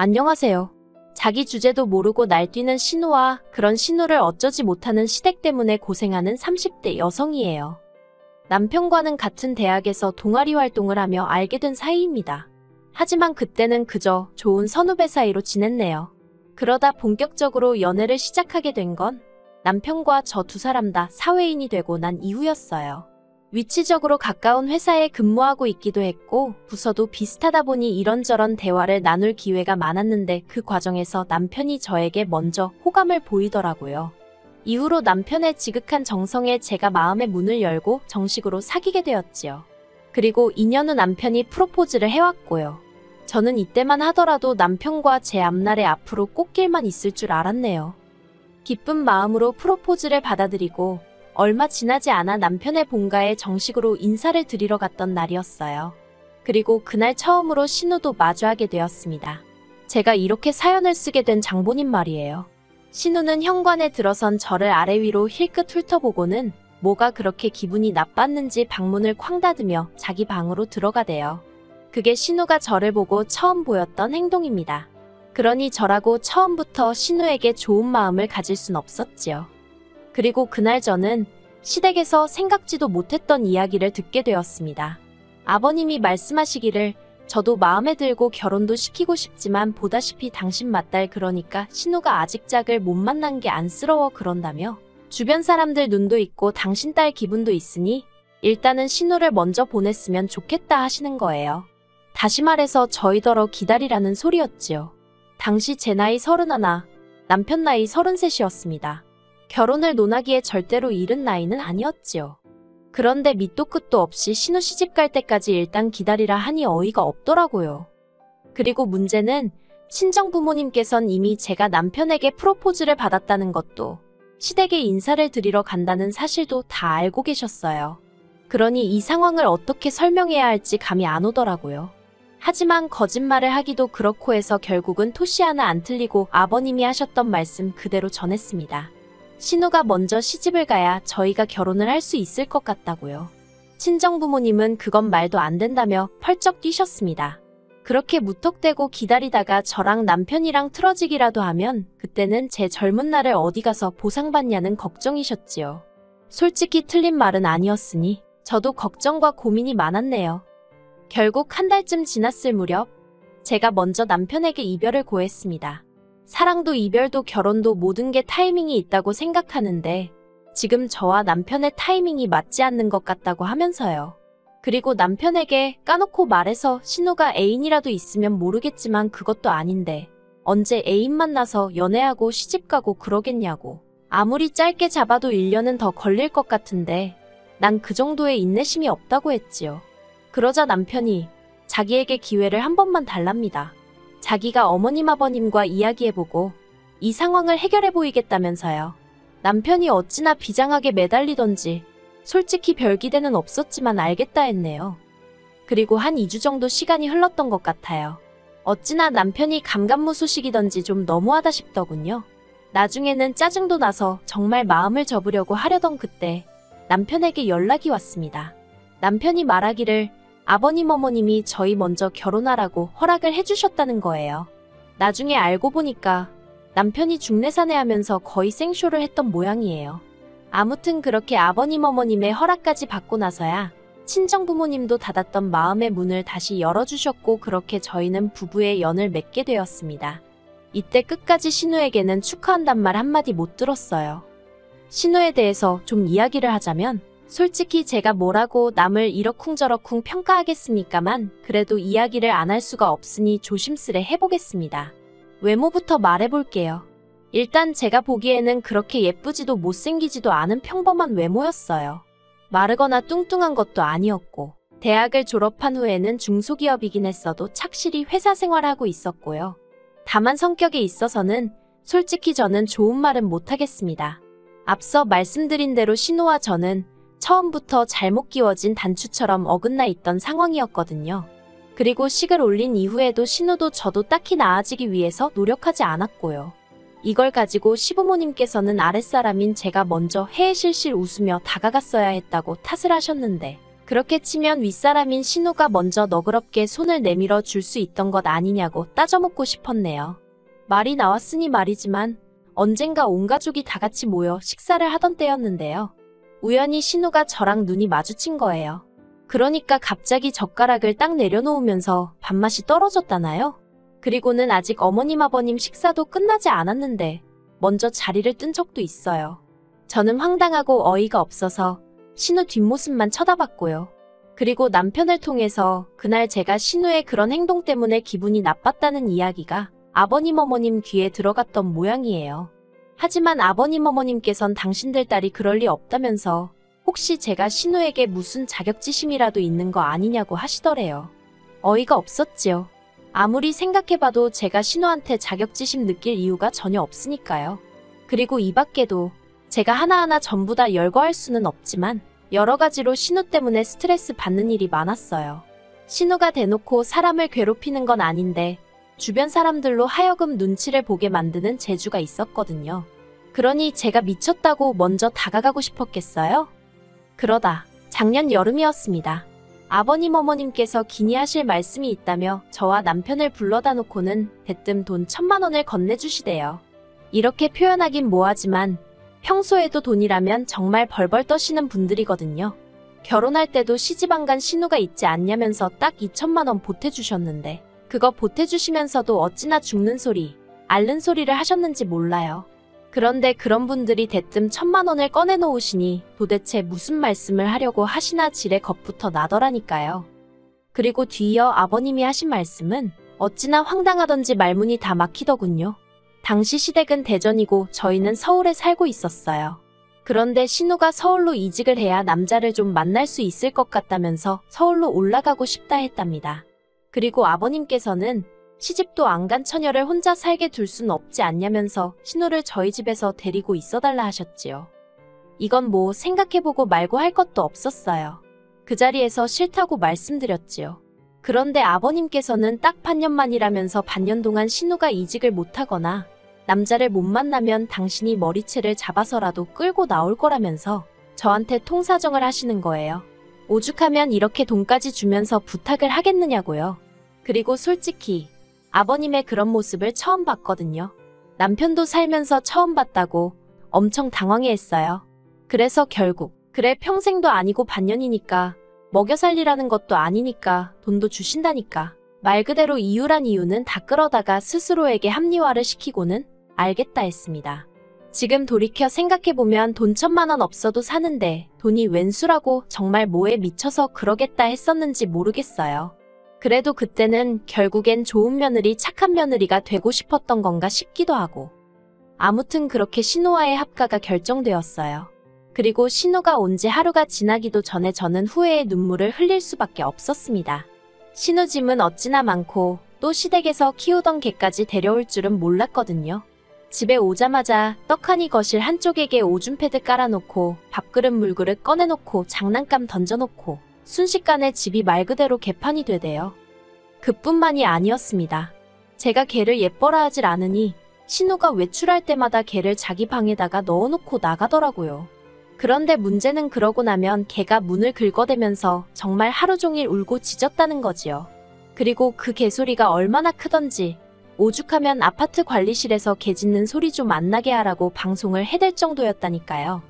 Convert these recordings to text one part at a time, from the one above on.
안녕하세요. 자기 주제도 모르고 날뛰는 신우와 그런 신우를 어쩌지 못하는 시댁 때문에 고생하는 30대 여성이에요. 남편과는 같은 대학에서 동아리 활동을 하며 알게 된 사이입니다. 하지만 그때는 그저 좋은 선후배 사이로 지냈네요. 그러다 본격적으로 연애를 시작하게 된 건 남편과 저 두 사람 다 사회인이 되고 난 이후였어요. 위치적으로 가까운 회사에 근무하고 있기도 했고 부서도 비슷하다 보니 이런저런 대화를 나눌 기회가 많았는데 그 과정에서 남편이 저에게 먼저 호감을 보이더라고요. 이후로 남편의 지극한 정성에 제가 마음의 문을 열고 정식으로 사귀게 되었지요. 그리고 2년 후 남편이 프로포즈를 해왔고요. 저는 이때만 하더라도 남편과 제 앞날에 앞으로 꽃길만 있을 줄 알았네요. 기쁜 마음으로 프로포즈를 받아들이고 얼마 지나지 않아 남편의 본가에 정식으로 인사를 드리러 갔던 날이었어요. 그리고 그날 처음으로 신우도 마주하게 되었습니다. 제가 이렇게 사연을 쓰게 된 장본인 말이에요. 신우는 현관에 들어선 저를 아래 위로 힐끗 훑어보고는 뭐가 그렇게 기분이 나빴는지 방문을 쾅 닫으며 자기 방으로 들어가대요. 그게 신우가 저를 보고 처음 보였던 행동입니다. 그러니 저라고 처음부터 신우에게 좋은 마음을 가질 순 없었지요. 그리고 그날 저는 시댁에서 생각지도 못했던 이야기를 듣게 되었습니다. 아버님이 말씀하시기를 저도 마음에 들고 결혼도 시키고 싶지만 보다시피 당신 맏딸 그러니까 신우가 아직 짝을 못 만난 게 안쓰러워 그런다며 주변 사람들 눈도 있고 당신 딸 기분도 있으니 일단은 신우를 먼저 보냈으면 좋겠다 하시는 거예요. 다시 말해서 저희더러 기다리라는 소리였지요. 당시 제 나이 31, 남편 나이 33이었습니다. 결혼을 논하기에 절대로 이른 나이는 아니었지요. 그런데 밑도 끝도 없이 신우 시집갈 때까지 일단 기다리라 하니 어이가 없더라고요. 그리고 문제는 친정부모님께선 이미 제가 남편에게 프로포즈를 받았다는 것도 시댁에 인사를 드리러 간다는 사실도 다 알고 계셨어요. 그러니 이 상황을 어떻게 설명해야 할지 감이 안 오더라고요. 하지만 거짓말을 하기도 그렇고 해서 결국은 토시 하나 안 틀리고 아버님이 하셨던 말씀 그대로 전했습니다. 신우가 먼저 시집을 가야 저희가 결혼을 할 수 있을 것 같다고요. 친정부모님은 그건 말도 안 된다며 펄쩍 뛰셨습니다. 그렇게 무턱대고 기다리다가 저랑 남편이랑 틀어지기라도 하면 그때는 제 젊은 날을 어디 가서 보상받냐는 걱정이셨지요. 솔직히 틀린 말은 아니었으니 저도 걱정과 고민이 많았네요. 결국 한 달쯤 지났을 무렵 제가 먼저 남편에게 이별을 고했습니다. 사랑도 이별도 결혼도 모든 게 타이밍이 있다고 생각하는데 지금 저와 남편의 타이밍이 맞지 않는 것 같다고 하면서요. 그리고 남편에게 까놓고 말해서 신우가 애인이라도 있으면 모르겠지만 그것도 아닌데 언제 애인 만나서 연애하고 시집가고 그러겠냐고. 아무리 짧게 잡아도 1년은 더 걸릴 것 같은데 난 그 정도의 인내심이 없다고 했지요. 그러자 남편이 자기에게 기회를 한 번만 달랍니다. 자기가 어머님 아버님과 이야기해보고 이 상황을 해결해 보이겠다면서요. 남편이 어찌나 비장하게 매달리던지 솔직히 별 기대는 없었지만 알겠다 했네요. 그리고 한 2주 정도 시간이 흘렀던 것 같아요. 어찌나 남편이 감감무소식이던지 좀 너무하다 싶더군요. 나중에는 짜증도 나서 정말 마음을 접으려고 하려던 그때 남편에게 연락이 왔습니다. 남편이 말하기를 아버님 어머님이 저희 먼저 결혼하라고 허락을 해주셨다는 거예요. 나중에 알고 보니까 남편이 중내사내하면서 거의 생쇼를 했던 모양이에요. 아무튼 그렇게 아버님 어머님의 허락까지 받고 나서야 친정부모님도 닫았던 마음의 문을 다시 열어주셨고 그렇게 저희는 부부의 연을 맺게 되었습니다. 이때 끝까지 신우에게는 축하한단 말 한마디 못 들었어요. 신우에 대해서 좀 이야기를 하자면 솔직히 제가 뭐라고 남을 이러쿵저러쿵 평가하겠습니까만 그래도 이야기를 안 할 수가 없으니 조심스레 해보겠습니다. 외모부터 말해볼게요. 일단 제가 보기에는 그렇게 예쁘지도 못생기지도 않은 평범한 외모였어요. 마르거나 뚱뚱한 것도 아니었고 대학을 졸업한 후에는 중소기업이긴 했어도 착실히 회사 생활하고 있었고요. 다만 성격에 있어서는 솔직히 저는 좋은 말은 못하겠습니다. 앞서 말씀드린 대로 신우와 저는 처음부터 잘못 끼워진 단추처럼 어긋나 있던 상황이었거든요. 그리고 식을 올린 이후에도 신우도 저도 딱히 나아지기 위해서 노력하지 않았고요. 이걸 가지고 시부모님께서는 아랫사람인 제가 먼저 해해실실 웃으며 다가갔어야 했다고 탓을 하셨는데 그렇게 치면 윗사람인 신우가 먼저 너그럽게 손을 내밀어 줄 수 있던 것 아니냐고 따져먹고 싶었네요. 말이 나왔으니 말이지만 언젠가 온 가족이 다 같이 모여 식사를 하던 때였는데요. 우연히 신우가 저랑 눈이 마주친 거예요. 그러니까 갑자기 젓가락을 딱 내려놓으면서 밥맛이 떨어졌다나요? 그리고는 아직 어머님 아버님 식사도 끝나지 않았는데 먼저 자리를 뜬 적도 있어요. 저는 황당하고 어이가 없어서 신우 뒷모습만 쳐다봤고요. 그리고 남편을 통해서 그날 제가 신우의 그런 행동 때문에 기분이 나빴다는 이야기가 아버님 어머님 귀에 들어갔던 모양이에요. 하지만 아버님 어머님께선 당신들 딸이 그럴 리 없다면서 혹시 제가 신우에게 무슨 자격지심이라도 있는 거 아니냐고 하시더래요. 어이가 없었지요. 아무리 생각해봐도 제가 신우한테 자격지심 느낄 이유가 전혀 없으니까요. 그리고 이 밖에도 제가 하나하나 전부 다 열거할 수는 없지만 여러 가지로 신우 때문에 스트레스 받는 일이 많았어요. 신우가 대놓고 사람을 괴롭히는 건 아닌데 주변 사람들로 하여금 눈치를 보게 만드는 재주가 있었거든요. 그러니 제가 미쳤다고 먼저 다가가고 싶었겠어요? 그러다 작년 여름이었습니다. 아버님 어머님께서 기니하실 말씀이 있다며 저와 남편을 불러다 놓고는 대뜸 돈 1,000만 원을 건네주시대요. 이렇게 표현하긴 뭐하지만 평소에도 돈이라면 정말 벌벌 떠시는 분들이거든요. 결혼할 때도 시집안간 신우가 있지 않냐면서 딱 2,000만 원 보태주셨는데 그거 보태주시면서도 어찌나 죽는 소리, 앓는 소리를 하셨는지 몰라요. 그런데 그런 분들이 대뜸 1,000만 원을 꺼내놓으시니 도대체 무슨 말씀을 하려고 하시나 지레 겁부터 나더라니까요. 그리고 뒤이어 아버님이 하신 말씀은 어찌나 황당하던지 말문이 다 막히더군요. 당시 시댁은 대전이고 저희는 서울에 살고 있었어요. 그런데 신우가 서울로 이직을 해야 남자를 좀 만날 수 있을 것 같다면서 서울로 올라가고 싶다 했답니다. 그리고 아버님께서는 시집도 안 간 처녀를 혼자 살게 둘 순 없지 않냐면서 신우를 저희 집에서 데리고 있어달라 하셨지요. 이건 뭐 생각해보고 말고 할 것도 없었어요. 그 자리에서 싫다고 말씀드렸지요. 그런데 아버님께서는 딱 반년만이라면서 반년 동안 신우가 이직을 못하거나 남자를 못 만나면 당신이 머리채를 잡아서라도 끌고 나올 거라면서 저한테 통사정을 하시는 거예요. 오죽하면 이렇게 돈까지 주면서 부탁을 하겠느냐고요. 그리고 솔직히 아버님의 그런 모습을 처음 봤거든요. 남편도 살면서 처음 봤다고 엄청 당황해했어요. 그래서 결국 그래 평생도 아니고 반년이니까 먹여 살리라는 것도 아니니까 돈도 주신다니까 말 그대로 이유란 이유는 다 끌어다가 스스로에게 합리화를 시키고는 알겠다 했습니다. 지금 돌이켜 생각해보면 돈 1,000만 원 없어도 사는데 돈이 웬수라고 정말 뭐에 미쳐서 그러겠다 했었는지 모르겠어요. 그래도 그때는 결국엔 좋은 며느리, 착한 며느리가 되고 싶었던 건가 싶기도 하고. 아무튼 그렇게 신우와의 합가가 결정되었어요. 그리고 신우가 온 지 하루가 지나기도 전에 저는 후회의 눈물을 흘릴 수밖에 없었습니다. 신우 짐은 어찌나 많고 또 시댁에서 키우던 개까지 데려올 줄은 몰랐거든요. 집에 오자마자 떡하니 거실 한쪽에게 오줌 패드 깔아놓고 밥그릇 물그릇 꺼내놓고 장난감 던져놓고 순식간에 집이 말 그대로 개판이 되대요. 그뿐만이 아니었습니다. 제가 개를 예뻐라 하질 않으니 신우가 외출할 때마다 개를 자기 방에다가 넣어놓고 나가더라고요. 그런데 문제는 그러고 나면 개가 문을 긁어대면서 정말 하루 종일 울고 짖었다는 거지요. 그리고 그 개소리가 얼마나 크던지 오죽하면 아파트 관리실에서 개 짖는 소리 좀 안 나게 하라고 방송을 해댈 정도였다니까요.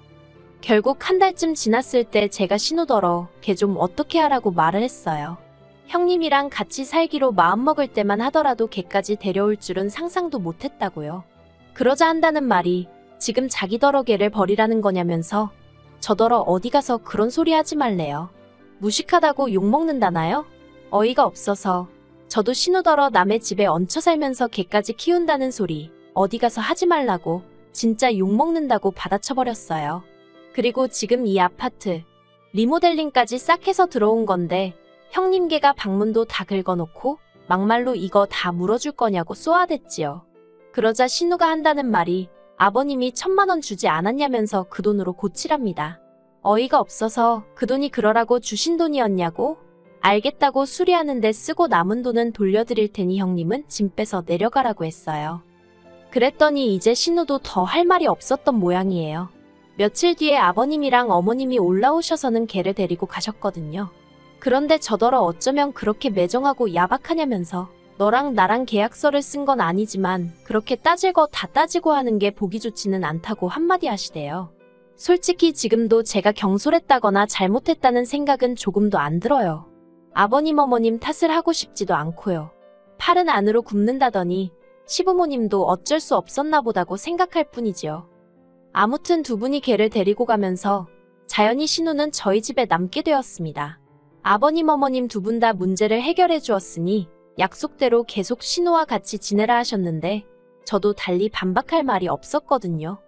결국 한 달쯤 지났을 때 제가 신우더러 걔 좀 어떻게 하라고 말을 했어요. 형님이랑 같이 살기로 마음먹을 때만 하더라도 걔까지 데려올 줄은 상상도 못했다고요. 그러자 한다는 말이 지금 자기더러 걔를 버리라는 거냐면서 저더러 어디 가서 그런 소리 하지 말래요. 무식하다고 욕먹는다나요? 어이가 없어서 저도 신우더러 남의 집에 얹혀 살면서 걔까지 키운다는 소리 어디 가서 하지 말라고 진짜 욕먹는다고 받아쳐버렸어요. 그리고 지금 이 아파트 리모델링까지 싹 해서 들어온 건데 형님 개가 방문도 다 긁어놓고 막말로 이거 다 물어줄 거냐고 쏘아댔지요. 그러자 신우가 한다는 말이 아버님이 1,000만 원 주지 않았냐면서 그 돈으로 고치랍니다. 어이가 없어서 그 돈이 그러라고 주신 돈이었냐고? 알겠다고 수리하는데 쓰고 남은 돈은 돌려드릴 테니 형님은 짐 빼서 내려가라고 했어요. 그랬더니 이제 신우도 더 할 말이 없었던 모양이에요. 며칠 뒤에 아버님이랑 어머님이 올라오셔서는 걔를 데리고 가셨거든요. 그런데 저더러 어쩌면 그렇게 매정하고 야박하냐면서 너랑 나랑 계약서를 쓴 건 아니지만 그렇게 따질 거 다 따지고 하는 게 보기 좋지는 않다고 한마디 하시대요. 솔직히 지금도 제가 경솔했다거나 잘못했다는 생각은 조금도 안 들어요. 아버님 어머님 탓을 하고 싶지도 않고요. 팔은 안으로 굽는다더니 시부모님도 어쩔 수 없었나 보다고 생각할 뿐이지요. 아무튼 두 분이 걔를 데리고 가면서 자연히 신우는 저희 집에 남게 되었습니다. 아버님 어머님 두 분 다 문제를 해결해 주었으니 약속대로 계속 신우와 같이 지내라 하셨는데 저도 달리 반박할 말이 없었거든요.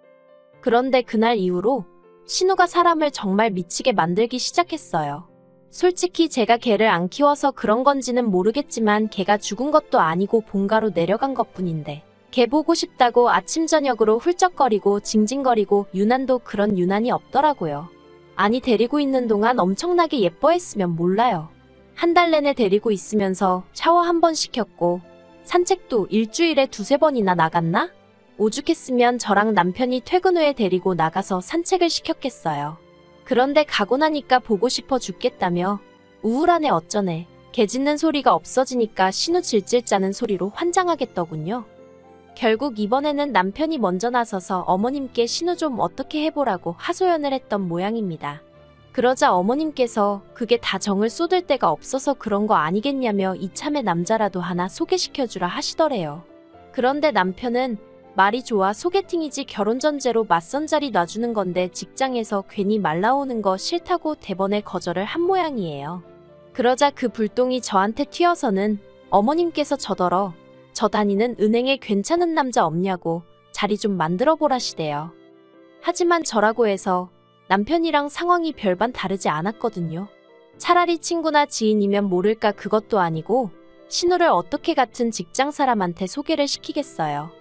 그런데 그날 이후로 신우가 사람을 정말 미치게 만들기 시작했어요. 솔직히 제가 걔를 안 키워서 그런 건지는 모르겠지만 걔가 죽은 것도 아니고 본가로 내려간 것뿐인데 걔 보고 싶다고 아침 저녁으로 훌쩍거리고 징징거리고 유난도 그런 유난이 없더라고요. 아니 데리고 있는 동안 엄청나게 예뻐했으면 몰라요. 한 달 내내 데리고 있으면서 샤워 한 번 시켰고 산책도 일주일에 두세 번이나 나갔나? 오죽했으면 저랑 남편이 퇴근 후에 데리고 나가서 산책을 시켰겠어요. 그런데 가고 나니까 보고 싶어 죽겠다며 우울하네 어쩌네 개 짖는 소리가 없어지니까 신우 질질 짜는 소리로 환장하겠더군요. 결국 이번에는 남편이 먼저 나서서 어머님께 신우 좀 어떻게 해보라고 하소연을 했던 모양입니다. 그러자 어머님께서 그게 다 정을 쏟을 데가 없어서 그런 거 아니겠냐며 이참에 남자라도 하나 소개시켜주라 하시더래요. 그런데 남편은 말이 좋아 소개팅이지 결혼 전제로 맞선 자리 놔주는 건데 직장에서 괜히 말 나오는 거 싫다고 대번에 거절을 한 모양이에요. 그러자 그 불똥이 저한테 튀어서는 어머님께서 저더러 저 다니는 은행에 괜찮은 남자 없냐고 자리 좀 만들어 보라시대요. 하지만 저라고 해서 남편이랑 상황이 별반 다르지 않았거든요. 차라리 친구나 지인이면 모를까 그것도 아니고 신우를 어떻게 같은 직장 사람한테 소개를 시키겠어요.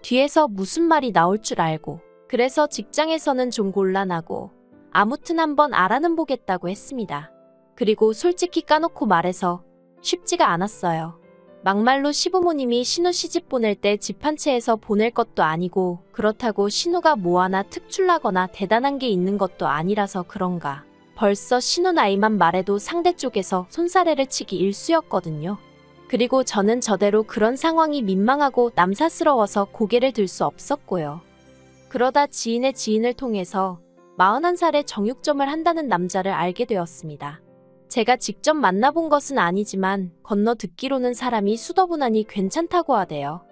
뒤에서 무슨 말이 나올 줄 알고 그래서 직장에서는 좀 곤란하고 아무튼 한번 알아는 보겠다고 했습니다. 그리고 솔직히 까놓고 말해서 쉽지가 않았어요. 막말로 시부모님이 신우 시집 보낼 때 집 한 채에서 보낼 것도 아니고 그렇다고 신우가 뭐 하나 특출나거나 대단한 게 있는 것도 아니라서 그런가. 벌써 신우 나이만 말해도 상대 쪽에서 손사래를 치기 일쑤였거든요. 그리고 저는 저대로 그런 상황이 민망하고 남사스러워서 고개를 들 수 없었고요. 그러다 지인의 지인을 통해서 41살에 정육점을 한다는 남자를 알게 되었습니다. 제가 직접 만나본 것은 아니지만 건너 듣기로는 사람이 수더분하니 괜찮다고 하대요.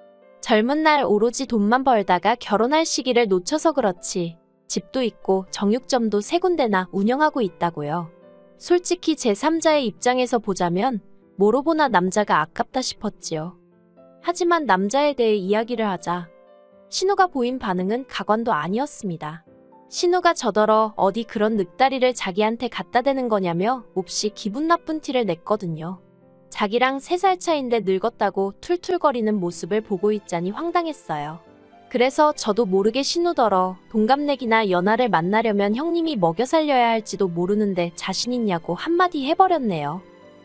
젊은 날 오로지 돈만 벌다가 결혼할 시기를 놓쳐서 그렇지 집도 있고 정육점도 3군데나 운영하고 있다고요. 솔직히 제3자의 입장에서 보자면 뭐로 보나 남자가 아깝다 싶었지요. 하지만 남자에 대해 이야기를 하자 신우가 보인 반응은 가관도 아니었습니다. 신우가 저더러 어디 그런 늑다리를 자기한테 갖다 대는 거냐며 몹시 기분 나쁜 티를 냈거든요. 자기랑 3살 차인데 늙었다고 툴툴거리는 모습을 보고 있자니 황당했어요. 그래서 저도 모르게 신우더러 동갑내기나 연하를 만나려면 형님이 먹여 살려야 할지도 모르는데 자신 있냐고 한마디 해버렸네요.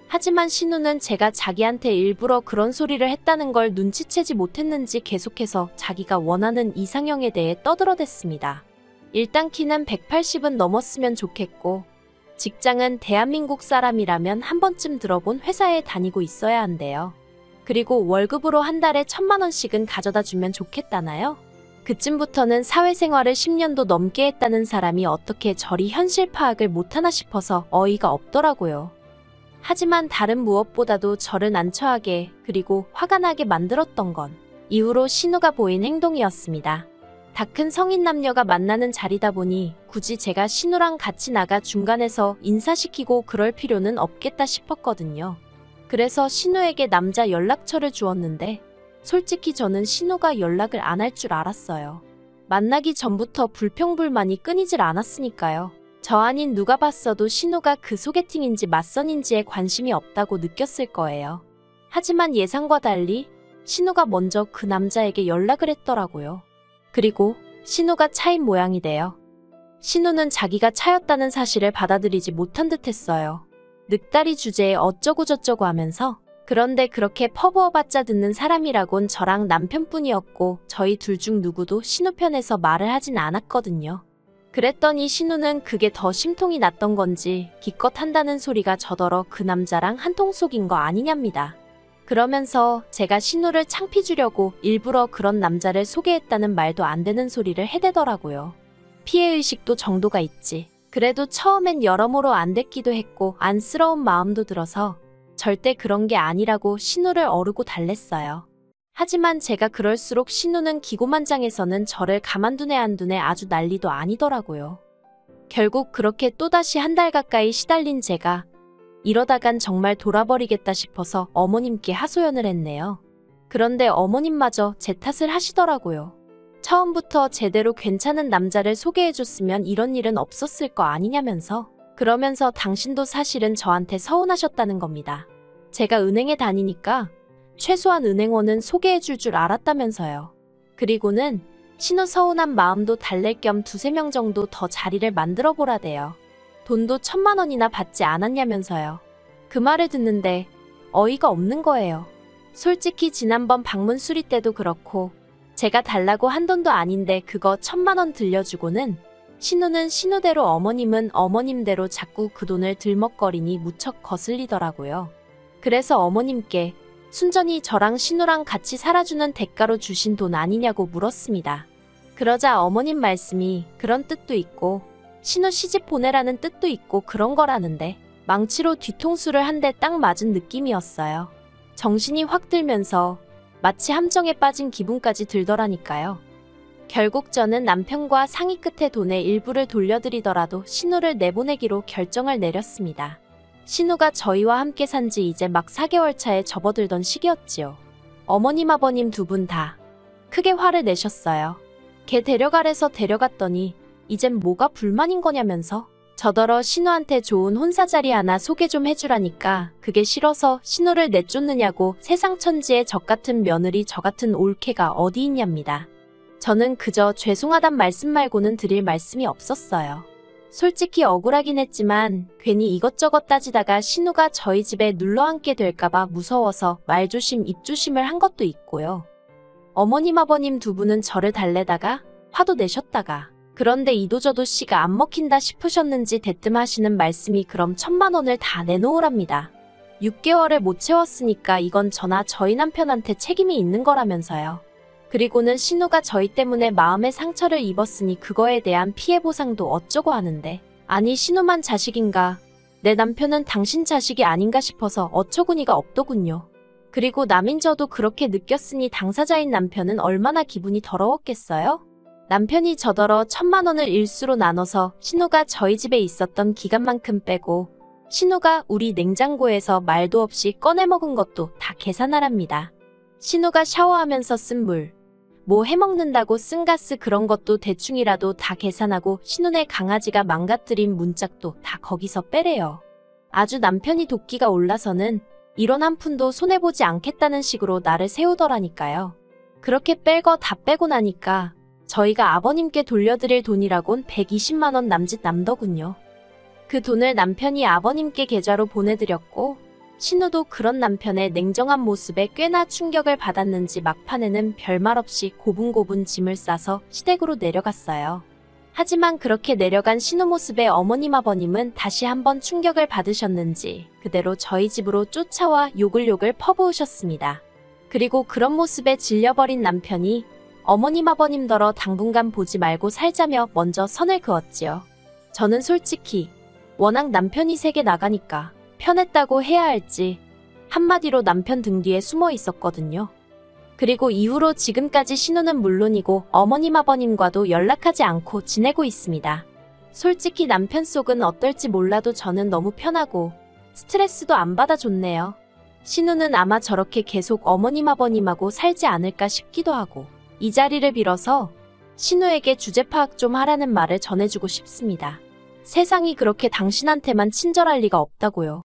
하지만 신우는 제가 자기한테 일부러 그런 소리를 했다는 걸 눈치채지 못했는지 계속해서 자기가 원하는 이상형에 대해 떠들어댔습니다. 일단 키는 180은 넘었으면 좋겠고 직장은 대한민국 사람이라면 한 번쯤 들어본 회사에 다니고 있어야 한대요. 그리고 월급으로 한 달에 1,000만 원씩은 가져다 주면 좋겠다나요? 그쯤부터는 사회생활을 10년도 넘게 했다는 사람이 어떻게 저리 현실 파악을 못하나 싶어서 어이가 없더라고요. 하지만 다른 무엇보다도 저를 난처하게 그리고 화가 나게 만들었던 건 이후로 신우가 보인 행동이었습니다. 다 큰 성인 남녀가 만나는 자리다 보니 굳이 제가 신우랑 같이 나가 중간에서 인사시키고 그럴 필요는 없겠다 싶었거든요. 그래서 신우에게 남자 연락처를 주었는데 솔직히 저는 신우가 연락을 안 할 줄 알았어요. 만나기 전부터 불평불만이 끊이질 않았으니까요. 저 아닌 누가 봤어도 신우가 그 소개팅인지 맞선인지에 관심이 없다고 느꼈을 거예요. 하지만 예상과 달리 신우가 먼저 그 남자에게 연락을 했더라고요. 그리고 신우가 차인 모양이 돼요. 신우는 자기가 차였다는 사실을 받아들이지 못한 듯 했어요. 늑다리 주제에 어쩌고저쩌고 하면서 그런데 그렇게 퍼부어봤자 듣는 사람이라곤 저랑 남편뿐이었고 저희 둘 중 누구도 신우 편에서 말을 하진 않았거든요. 그랬더니 신우는 그게 더 심통이 났던 건지 기껏 한다는 소리가 저더러 그 남자랑 한통 속인 거 아니냐입니다. 그러면서 제가 신우를 창피 주려고 일부러 그런 남자를 소개했다는 말도 안 되는 소리를 해대더라고요. 피해의식도 정도가 있지. 그래도 처음엔 여러모로 안 됐기도 했고 안쓰러운 마음도 들어서 절대 그런 게 아니라고 신우를 어르고 달랬어요. 하지만 제가 그럴수록 신우는 기고만장해서는 저를 가만두네 안 두네 아주 난리도 아니더라고요. 결국 그렇게 또다시 한 달 가까이 시달린 제가 이러다간 정말 돌아버리겠다 싶어서 어머님께 하소연을 했네요. 그런데 어머님마저 제 탓을 하시더라고요. 처음부터 제대로 괜찮은 남자를 소개해줬으면 이런 일은 없었을 거 아니냐면서 그러면서 당신도 사실은 저한테 서운하셨다는 겁니다. 제가 은행에 다니니까 최소한 은행원은 소개해줄 줄 알았다면서요. 그리고는 신우 서운한 마음도 달랠 겸 두세 명 정도 더 자리를 만들어 보라대요. 돈도 1,000만 원이나 받지 않았냐면서요. 그 말을 듣는데 어이가 없는 거예요. 솔직히 지난번 방문 수리 때도 그렇고 제가 달라고 한 돈도 아닌데 그거 1,000만 원 들려주고는 신우는 신우대로 어머님은 어머님대로 자꾸 그 돈을 들먹거리니 무척 거슬리더라고요. 그래서 어머님께 순전히 저랑 신우랑 같이 살아주는 대가로 주신 돈 아니냐고 물었습니다. 그러자 어머님 말씀이 그런 뜻도 있고 신우 시집 보내라는 뜻도 있고 그런 거라는데 망치로 뒤통수를 한 대 딱 맞은 느낌이었어요. 정신이 확 들면서 마치 함정에 빠진 기분까지 들더라니까요. 결국 저는 남편과 상의 끝에 돈의 일부를 돌려드리더라도 신우를 내보내기로 결정을 내렸습니다. 신우가 저희와 함께 산 지 이제 막 4개월 차에 접어들던 시기였지요. 어머님 아버님 두 분 다 크게 화를 내셨어요. 걔 데려가래서 데려갔더니 이젠 뭐가 불만인 거냐면서 저더러 신우한테 좋은 혼사 자리 하나 소개 좀 해주라니까 그게 싫어서 신우를 내쫓느냐고 세상 천지에 적 같은 며느리 저 같은 올케가 어디 있냐입니다. 저는 그저 죄송하단 말씀 말고는 드릴 말씀이 없었어요. 솔직히 억울하긴 했지만 괜히 이것저것 따지다가 신우가 저희 집에 눌러앉게 될까봐 무서워서 말조심 입조심을 한 것도 있고요. 어머님 아버님 두 분은 저를 달래다가 화도 내셨다가 그런데 이도저도 씨가 안 먹힌다 싶으셨는지 대뜸 하시는 말씀이 그럼 1,000만 원을 다 내놓으랍니다. 6개월을 못 채웠으니까 이건 저나 저희 남편한테 책임이 있는 거라면서요. 그리고는 신우가 저희 때문에 마음의 상처를 입었으니 그거에 대한 피해 보상도 어쩌고 하는데 아니 신우만 자식인가 내 남편은 당신 자식이 아닌가 싶어서 어처구니가 없더군요. 그리고 남인 저도 그렇게 느꼈으니 당사자인 남편은 얼마나 기분이 더러웠겠어요? 남편이 저더러 1,000만 원을 일수로 나눠서 신우가 저희 집에 있었던 기간만큼 빼고 신우가 우리 냉장고에서 말도 없이 꺼내 먹은 것도 다 계산하랍니다. 신우가 샤워하면서 쓴 물, 뭐 해먹는다고 쓴 가스 그런 것도 대충이라도 다 계산하고 신우네 강아지가 망가뜨린 문짝도 다 거기서 빼래요. 아주 남편이 도끼가 올라서는 이런 한 푼도 손해보지 않겠다는 식으로 나를 세우더라니까요. 그렇게 뺄 거 다 빼고 나니까 저희가 아버님께 돌려드릴 돈이라곤 120만 원 남짓 남더군요. 그 돈을 남편이 아버님께 계좌로 보내드렸고 신우도 그런 남편의 냉정한 모습에 꽤나 충격을 받았는지 막판에는 별말 없이 고분고분 짐을 싸서 시댁으로 내려갔어요. 하지만 그렇게 내려간 신우 모습에 어머님 아버님은 다시 한번 충격을 받으셨는지 그대로 저희 집으로 쫓아와 욕을 퍼부으셨습니다. 그리고 그런 모습에 질려버린 남편이 어머님 아버님더러 당분간 보지 말고 살자며 먼저 선을 그었지요. 저는 솔직히 워낙 남편이 세게 나가니까 편했다고 해야 할지 한마디로 남편 등 뒤에 숨어 있었거든요. 그리고 이후로 지금까지 신우는 물론이고 어머님 아버님과도 연락하지 않고 지내고 있습니다. 솔직히 남편 속은 어떨지 몰라도 저는 너무 편하고 스트레스도 안 받아줬네요. 신우는 아마 저렇게 계속 어머님 아버님하고 살지 않을까 싶기도 하고 이 자리를 빌어서 신우에게 주제 파악 좀 하라는 말을 전해주고 싶습니다. 세상이 그렇게 당신한테만 친절할 리가 없다고요.